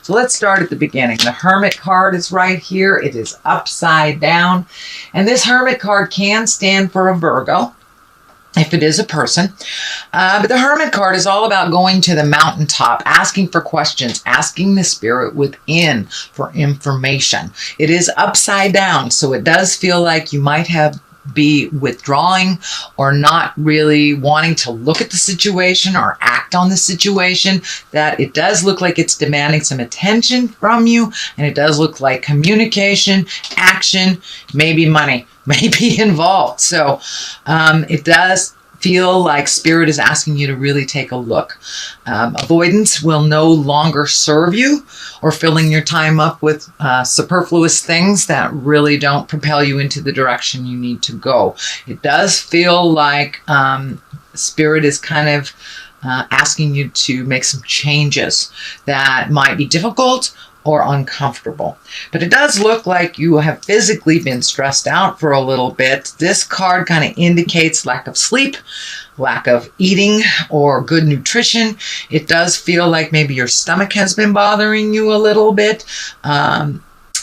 So let's start at the beginning. The Hermit card is right here. It is upside down. And this Hermit card can stand for a Virgo, if it is a person. But the Hermit card is all about going to the mountaintop, asking for questions, asking the spirit within for information. It is upside down, so it does feel like you might be withdrawing or not really wanting to look at the situation or act on the situation. That it does look like it's demanding some attention from you, and it does look like communication, action, maybe money may be involved. So it does feel like spirit is asking you to really take a look. Avoidance will no longer serve you, or filling your time up with superfluous things that really don't propel you into the direction you need to go. It does feel like spirit is kind of asking you to make some changes that might be difficult or uncomfortable. But it does look like you have physically been stressed out for a little bit. This card kind of indicates lack of sleep, lack of eating, or good nutrition. It does feel like maybe your stomach has been bothering you a little bit.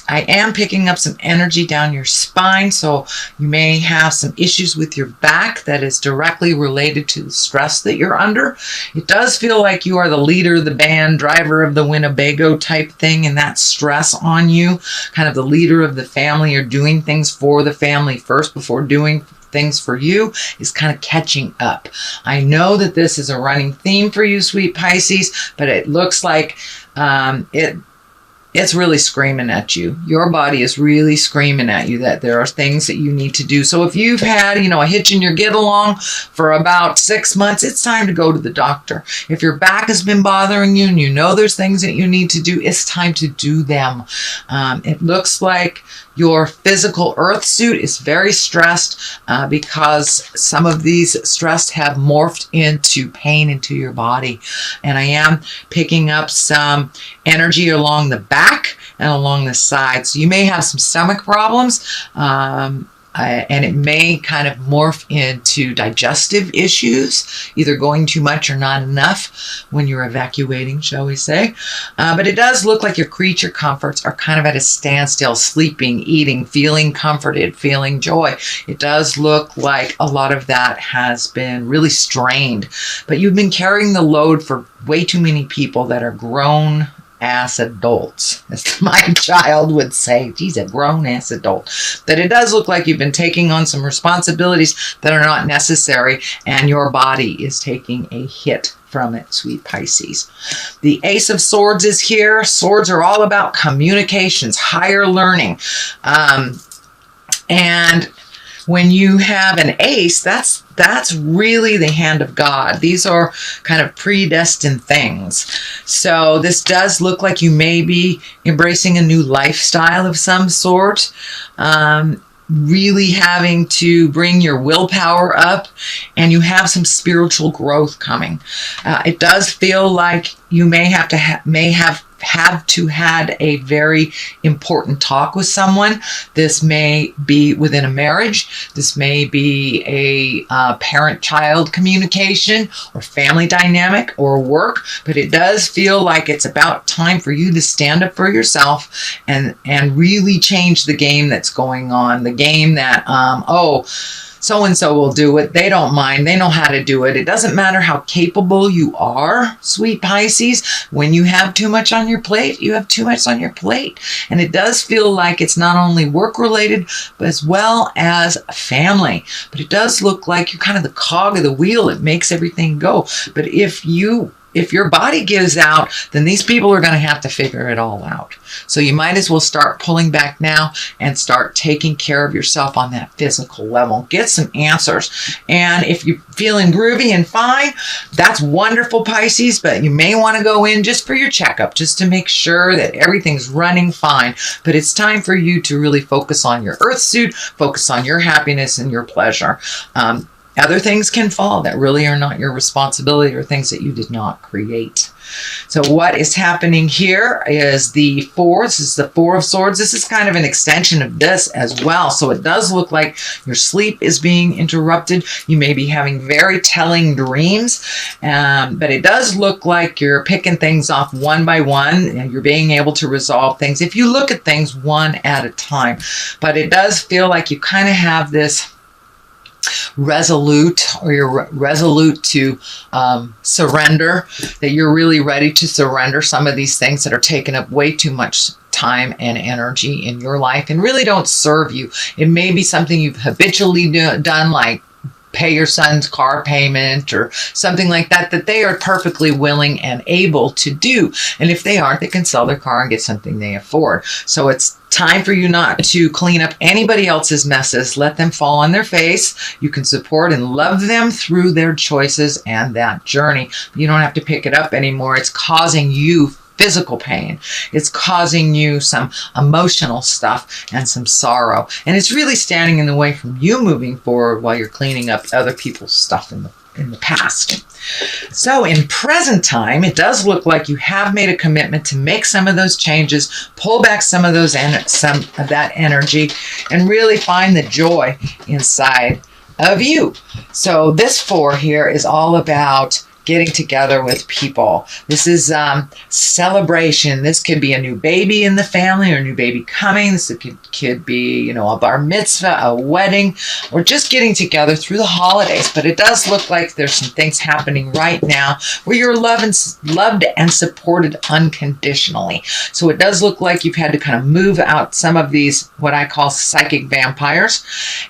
I am picking up some energy down your spine, so you may have some issues with your back that is directly related to the stress that you're under. It does feel like you are the leader of the band, driver of the Winnebago type thing, and that stress on you, kind of the leader of the family, or doing things for the family first before doing things for you, is kind of catching up. I know that this is a running theme for you, sweet Pisces, but it looks like it's really screaming at you. Your body is really screaming at you that there are things that you need to do. So if you've had, a hitch in your get along for about 6 months, it's time to go to the doctor. If your back has been bothering you and you know there's things that you need to do, it's time to do them. It looks like your physical earth suit is very stressed because some of these stress have morphed into pain into your body. And I am picking up some energy along the back and along the side. So you may have some stomach problems. And it may kind of morph into digestive issues, either going too much or not enough when you're evacuating, shall we say. But it does look like your creature comforts are kind of at a standstill, sleeping, eating, feeling comforted, feeling joy. It does look like a lot of that has been really strained, but you've been carrying the load for way too many people that are grown ass adults, as my child would say. He's a grown-ass adult. That it does look like you've been taking on some responsibilities that are not necessary, and your body is taking a hit from it, sweet Pisces. The Ace of Swords is here. Swords are all about communications, higher learning. And when you have an ace, that's really the hand of God. These are kind of predestined things. So this does look like you may be embracing a new lifestyle of some sort. Really having to bring your willpower up, and you have some spiritual growth coming. It does feel like you may have had a very important talk with someone. This may be within a marriage. This may be a parent-child communication or family dynamic or work, but it does feel like it's about time for you to stand up for yourself and really change the game that's going on. The game that, so-and-so will do it. They don't mind. They know how to do it. It doesn't matter how capable you are, sweet Pisces. When you have too much on your plate, you have too much on your plate. And it does feel like it's not only work-related, but as well as family. But it does look like you're kind of the cog of the wheel. It makes everything go. But if your body gives out, then these people are going to have to figure it all out. So you might as well start pulling back now and start taking care of yourself on that physical level. Get some answers. And if you're feeling groovy and fine, that's wonderful, Pisces, but you may want to go in just for your checkup, just to make sure that everything's running fine. But it's time for you to really focus on your earth suit, focus on your happiness and your pleasure. Other things can fall that really are not your responsibility or things that you did not create. So what is happening here is the Four. This is the Four of Swords. This is kind of an extension of this as well. So it does look like your sleep is being interrupted. You may be having very telling dreams, but it does look like you're picking things off one by one, and you're being able to resolve things if you look at things one at a time. But it does feel like you kind of have this resolute, or you're resolute to surrender, that you're really ready to surrender some of these things that are taking up way too much time and energy in your life and really don't serve you. It may be something you've habitually done, like pay your son's car payment or something like that, that they are perfectly willing and able to do. And if they aren't, they can sell their car and get something they afford. So it's time for you not to clean up anybody else's messes. Let them fall on their face. You can support and love them through their choices and that journey. You don't have to pick it up anymore. It's causing you physical pain. It's causing you some emotional stuff and some sorrow. And it's really standing in the way from you moving forward while you're cleaning up other people's stuff in the past. So in present time, it does look like you have made a commitment to make some of those changes, pull back some of that energy, and really find the joy inside of you. So this Four here is all about getting together with people. This is celebration. This could be a new baby in the family or a new baby coming. This could be, a bar mitzvah, a wedding, or just getting together through the holidays. But it does look like there's some things happening right now where you're loved and supported unconditionally. So it does look like you've had to kind of move out some of these, what I call psychic vampires,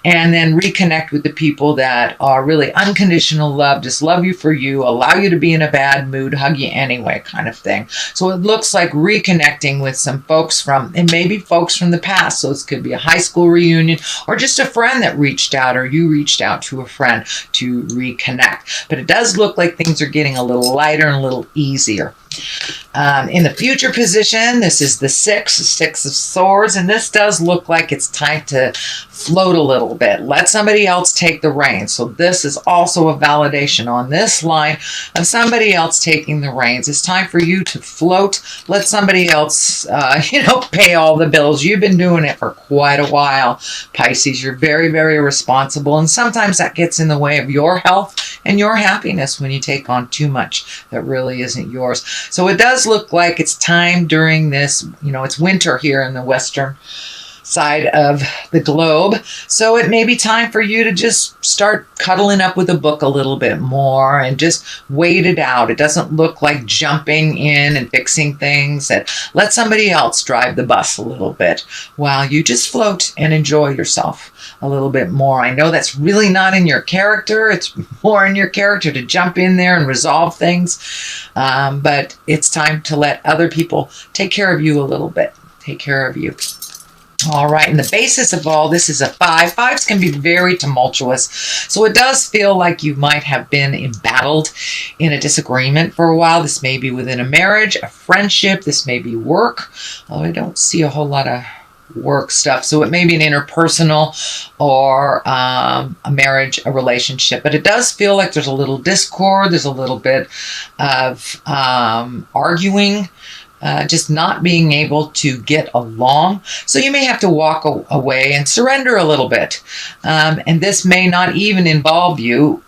and then reconnect with the people that are really unconditional love, just love you for you, allow you to be in a bad mood, hug you anyway kind of thing. So it looks like reconnecting with some folks and maybe folks from the past. So this could be a high school reunion or just a friend that reached out, or you reached out to a friend to reconnect. But it does look like things are getting a little lighter and a little easier. In the future position, this is the Six of Swords, and this does look like it's time to float a little bit. Let somebody else take the reins. So this is also a validation on this line of somebody else taking the reins. It's time for you to float. Let somebody else, pay all the bills. You've been doing it for quite a while, Pisces. You're very, very responsible, and sometimes that gets in the way of your health and your happiness when you take on too much that really isn't yours. So it does look like it's time during this, it's winter here in the western side of the globe. So it may be time for you to just start cuddling up with a book a little bit more and just wait it out. It doesn't look like jumping in and fixing things. Let somebody else drive the bus a little bit while you just float and enjoy yourself a little bit more. I know that's really not in your character. It's more in your character to jump in there and resolve things. But it's time to let other people take care of you a little bit. Take care of you. All right, and the basis of all this is a 5. 5s can be very tumultuous. So it does feel like you might have been embattled in a disagreement for a while. This may be within a marriage, a friendship. This may be work. Although I don't see a whole lot of work stuff. So it may be an interpersonal or a marriage, a relationship. But it does feel like there's a little discord. There's a little bit of arguing. Just not being able to get along. So you may have to walk away and surrender a little bit. And this may not even involve you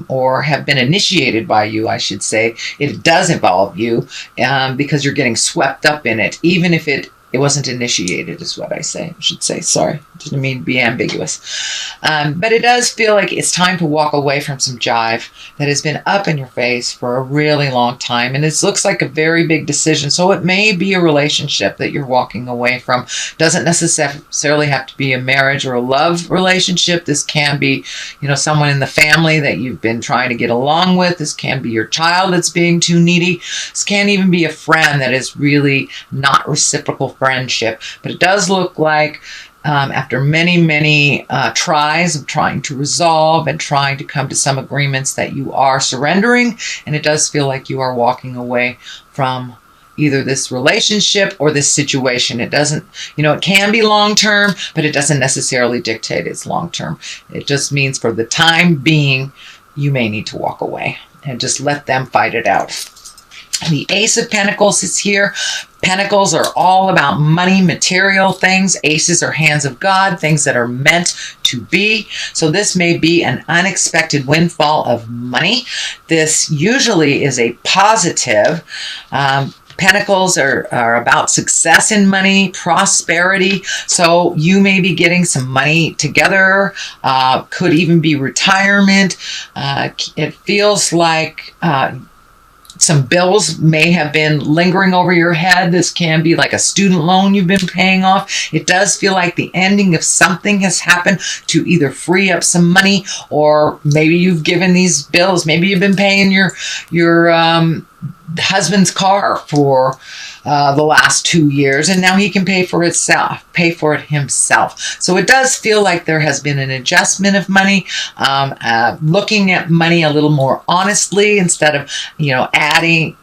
or have been initiated by you, I should say. It does involve you because you're getting swept up in it, even if it wasn't initiated, is what I should say. Sorry, didn't mean to be ambiguous. But it does feel like it's time to walk away from some jive that has been up in your face for a really long time. And it looks like a very big decision. So it may be a relationship that you're walking away from. Doesn't necessarily have to be a marriage or a love relationship. This can be, someone in the family that you've been trying to get along with. This can be your child that's being too needy. This can even be a friend that is really not reciprocal friendship. But it does look like after many, many tries of trying to resolve and trying to come to some agreements that you are surrendering, and it does feel like you are walking away from either this relationship or this situation. It doesn't, it can be long-term, but it doesn't necessarily dictate it's long-term. It just means for the time being, you may need to walk away and just let them fight it out. The Ace of Pentacles is here. Pentacles are all about money, material things. Aces are hands of God, things that are meant to be. So this may be an unexpected windfall of money. This usually is a positive. Pentacles are about success in money, prosperity. So you may be getting some money together. Could even be retirement. It feels like some bills may have been lingering over your head. This can be like a student loan you've been paying off. It does feel like the ending of something has happened to either free up some money, or maybe you've given these bills. Maybe you've been paying your husband's car for the last 2 years, and now he can pay for it himself. So it does feel like there has been an adjustment of money, looking at money a little more honestly instead of adding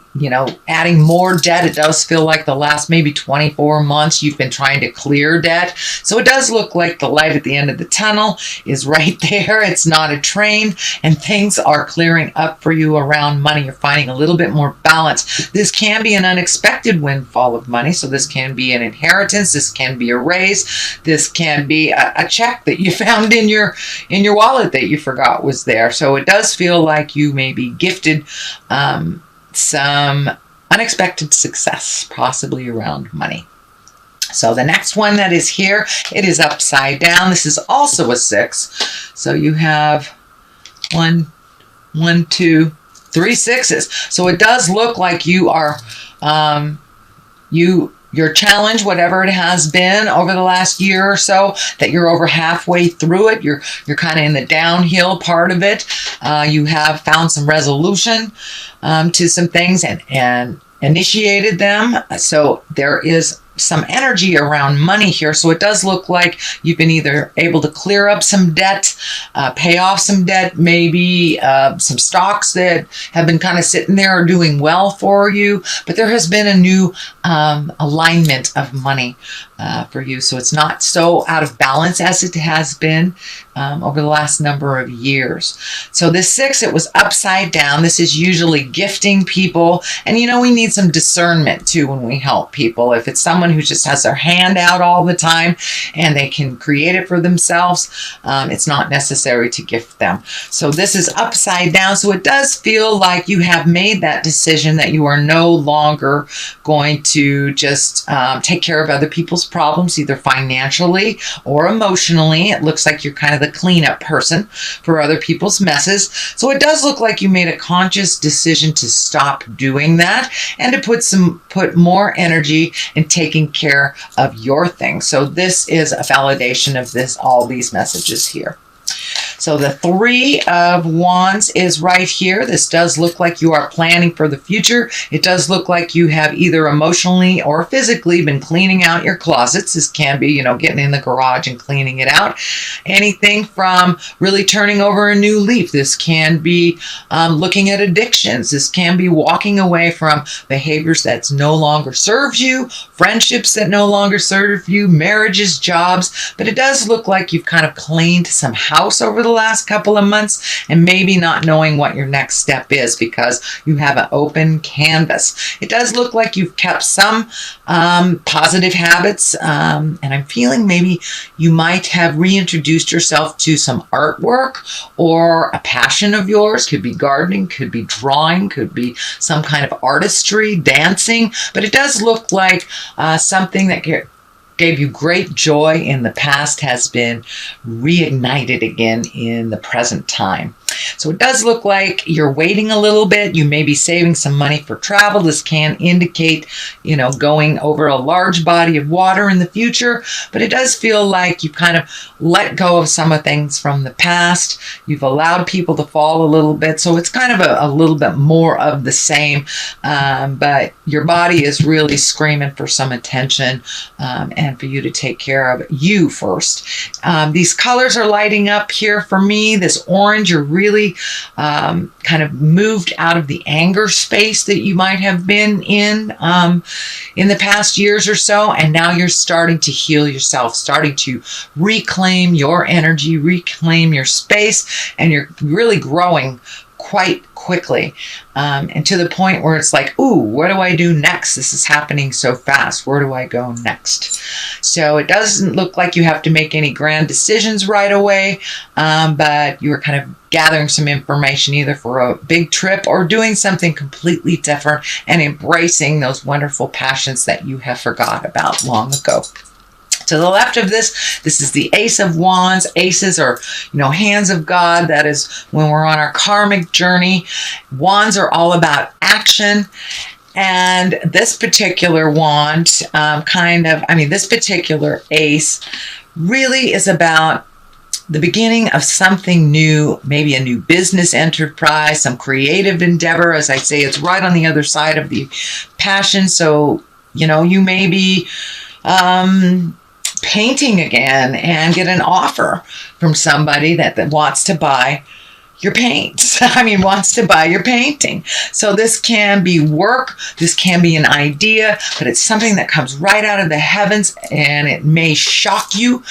more debt. It does feel like the last maybe 24 months you've been trying to clear debt. So it does look like the light at the end of the tunnel is right there. It's not a train, and things are clearing up for you around money. You're finding a little bit more balance. This can be an unexpected windfall of money. So this can be an inheritance. This can be a raise. This can be a check that you found in your wallet that you forgot was there. So it does feel like you may be gifted some unexpected success, possibly around money. So the next one that is here, it is upside down. This is also a 6. So you have 1, 2, 3 6s. So it does look like you are, your challenge, whatever it has been over the last year or so, that you're over halfway through it. You're kind of in the downhill part of it. You have found some resolution to some things and initiated them. So there is some energy around money here. So it does look like you've been either able to clear up some debt, pay off some debt, maybe some stocks that have been kind of sitting there are doing well for you. But there has been a new alignment of money for you. So it's not so out of balance as it has been over the last number of years. So this 6, it was upside down. This is usually gifting people. And we need some discernment too when we help people. If it's someone who just has their hand out all the time and they can create it for themselves, it's not necessary to gift them. So this is upside down. So it does feel like you have made that decision that you are no longer going to just take care of other people's problems, either financially or emotionally. It looks like you're kind of the cleanup person for other people's messes. So it does look like you made a conscious decision to stop doing that and to put more energy in taking care of your things. So this is a validation of all these messages here. So the 3 of Wands is right here. This does look like you are planning for the future. It does look like you have either emotionally or physically been cleaning out your closets. This can be, getting in the garage and cleaning it out. Anything from really turning over a new leaf. This can be looking at addictions. This can be walking away from behaviors that no longer serves you, friendships that no longer serve you, marriages, jobs. But it does look like you've kind of cleaned some house over the last couple of months and maybe not knowing what your next step is because you have an open canvas. It does look like you've kept some positive habits, and I'm feeling maybe you might have reintroduced yourself to some artwork or a passion of yours. Could be gardening, could be drawing, could be some kind of artistry, dancing, but it does look like something that gave you great joy in the past has been reignited again in the present time. So it does look like you're waiting a little bit. You may be saving some money for travel. This can indicate, going over a large body of water in the future, but it does feel like you've kind of let go of some of things from the past. You've allowed people to fall a little bit. So it's kind of a little bit more of the same, but your body is really screaming for some attention and for you to take care of you first. These colors are lighting up here for me. This orange, you're really really kind of moved out of the anger space that you might have been in the past years or so, and now you're starting to heal yourself, starting to reclaim your energy, reclaim your space, and you're really growing quite quickly, and to the point where it's like, ooh, what do I do next? This is happening so fast. Where do I go next? So it doesn't look like you have to make any grand decisions right away, but you're kind of gathering some information either for a big trip or doing something completely different and embracing those wonderful passions that you have forgot about long ago. To the left of this is the Ace of Wands. Aces are, hands of God. That is when we're on our karmic journey. Wands are all about action. And this particular wand, this particular ace really is about the beginning of something new, maybe a new business enterprise, some creative endeavor. As I say, it's right on the other side of the passion. So, you may be painting again and get an offer from somebody that wants to buy your paints. Wants to buy your painting. So this can be work, this can be an idea, but it's something that comes right out of the heavens, and it may shock you.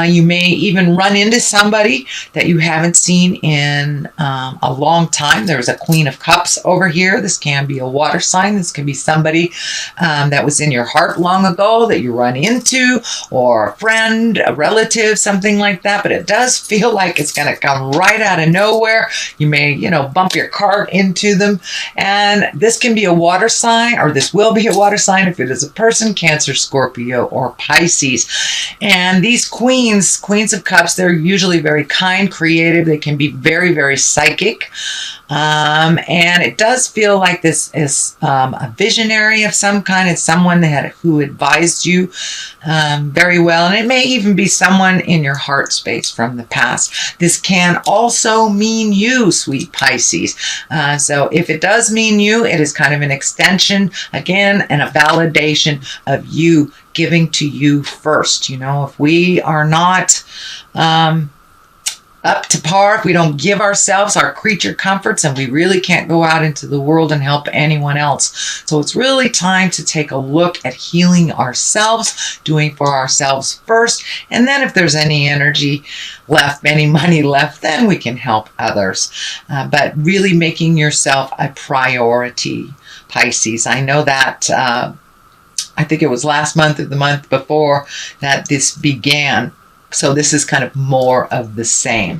You may even run into somebody that you haven't seen in a long time. There's a Queen of Cups over here. This can be a water sign. This can be somebody that was in your heart long ago that you run into, or a friend, a relative, something like that. But it does feel like it's going to come right out of nowhere. You may, bump your cart into them. And this can be a water sign, or this will be a water sign if it is a person, Cancer, Scorpio, or Pisces. And these queens of cups, they're usually very kind, creative. They can be very, very psychic. And it does feel like this is a visionary of some kind. It's someone who advised you very well. And it may even be someone in your heart space from the past. This can also mean you, sweet Pisces. So if it does mean you, it is kind of an extension, again, and a validation of you giving to you first. If we are not up to par, if we don't give ourselves our creature comforts, and we really can't go out into the world and help anyone else. So it's really time to take a look at healing ourselves, doing for ourselves first, and then if there's any energy left, any money left, then we can help others. But really making yourself a priority, Pisces. I know that I think it was last month or the month before that this began. So this is kind of more of the same.